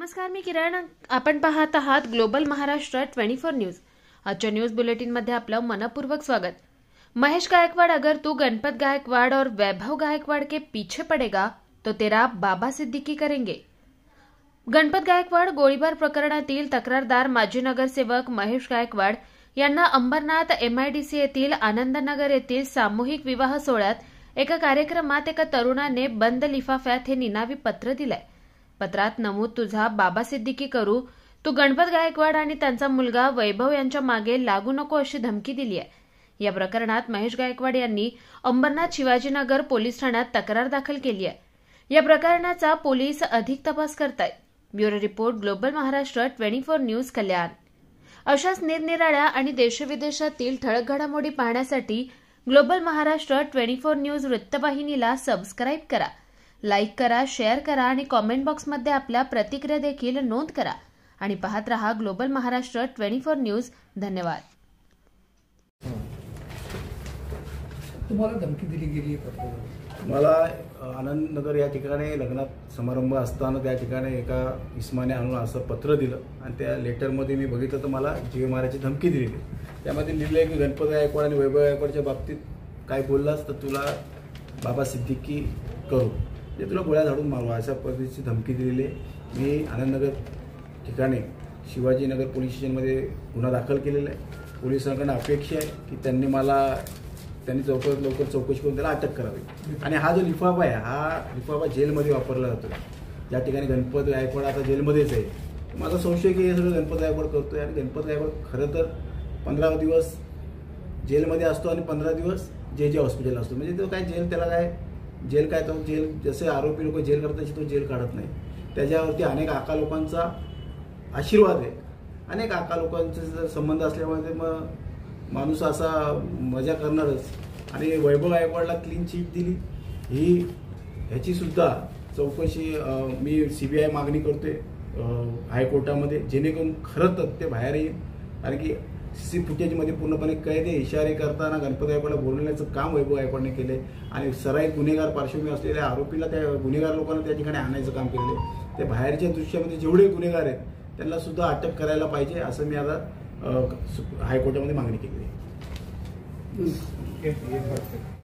नमस्कार, मी किरण. आपण पाहत आहात ग्लोबल महाराष्ट्र 24 न्यूज. आजच्या न्यूज बुलेटिन मध्ये आपलं मनपूर्वक स्वागत. महेश गायकवाड, अगर तू गणपत गायकवाड और वैभव गायकवाड के पीछे पड़ेगा तो तेरा बाबा सिद्दीकी करेंगे. गणपत गायकवाड गोळीबार प्रकरणातील तक्रारदार माजी नगरसेवक महेश गायकवाड यांना अंबरनाथ एमआयडीसी येथील आनंदनगर येथील सामूहिक विवाह सोहळ्यात एका कार्यक्रमात एका तरुणाने बंद लिफाफ्यात हे निनावी पत्र दिलंय. पत्रात नमूद तुझा बाबा सिद्दीकी करू, तू गणपत गायकवाड आणि त्यांचा मुलगा वैभव यांच्या मागे लागू नको अशी धमकी दिली आहे. या प्रकरणात महेश गायकवाड यांनी अंबरनाथ शिवाजीनगर पोलीस ठाण्यात तक्रार दाखल केली आहे. या प्रकरणाचा पोलीस अधिक तपास करतायत. Bureau report, global Maharashtra 24 news, Kalyan. अशाच निरनिराळ्या आणि देशविदेशातील ठळक घडामोडी पाहण्यासाठी ग्लोबल महाराष्ट्र 24 न्यूज वृत्तवाहिनीला सबस्क्राईब करा, लाईक करा, शेअर करा आणि कॉमेंट बॉक्समध्ये आपल्या प्रतिक्रिया देखील नोंद करा आणि पाहत रहा ग्लोबल महाराष्ट्र 24 न्यूज. धन्यवाद. तुम्हाला धमकी दिली गेली? मला आनंदनगर या ठिकाणी लग्नात समारंभ असताना त्या ठिकाणी एका इस्माने आणून असं पत्र दिलं आणि त्या लेटरमध्ये मी बघितलं तर मला जीव मारायची धमकी दिलेली. त्यामध्ये लिहिलं आहे की गणपत गायकवाड आणि वैभव गायकवाडच्या बाबतीत काय बोललास तर तुला बाबा सिद्दीकी करू, जे तुला गोळ्या झाडून मारू, अशा पद्धतीची धमकी दिलेली आहे. मी आनंदनगर ठिकाणी शिवाजीनगर पोलीस स्टेशनमध्ये गुन्हा दाखल केलेला आहे. पोलिसांकडून अपेक्षा आहे की त्यांनी लवकर चौकशी करून त्याला अटक करावी. आणि हा जो लिफाफा आहे, हा लिफाफा जेलमध्ये वापरला जातो. ज्या ठिकाणी गणपत गायकवाड आता जेलमध्येच आहे, माझा संशय की हे सगळं गणपत गायकवाड करतोय. आणि गणपत गायकवाड खरं तर 15 दिवस जेलमध्ये असतो आणि 15 दिवस जे हॉस्पिटल असतो. म्हणजे तो काय जेल, त्याला काय जेल काय, तो जेल जसे आरोपी लोक जेल करतात तसे तो जेल काढत नाही. त्याच्यावरती अनेक आका लोकांचा आशीर्वाद आहे, अनेक आका लोकांचे जर संबंध असल्यामुळे ते मग माणूस असा मजा करणारच. आणि वैभव गायकवाडला क्लीन चिट दिली, ह्याची सुद्धा चौकशी मी CBI मागणी करतोय हायकोर्टामध्ये, जेणेकरून खरं तर ते बाहेर येईल. कारण की CC फुटेजमध्ये पूर्णपणे कैद आहे. इशारे करताना गणपत गायकवाडला बोलवण्याचं काम वैभव गायकवाडने केले आणि सराईत गुन्हेगार पार्श्वभूमी असलेल्या आरोपीला, त्या गुन्हेगार लोकांना त्या ठिकाणी आणायचं काम केलेलं आहे. ते बाहेरच्या दृश्यामध्ये जेवढे गुन्हेगार आहेत त्यांना सुद्धा अटक करायला पाहिजे, असं मी आता हायकोर्टामध्ये मागणी केली आहे.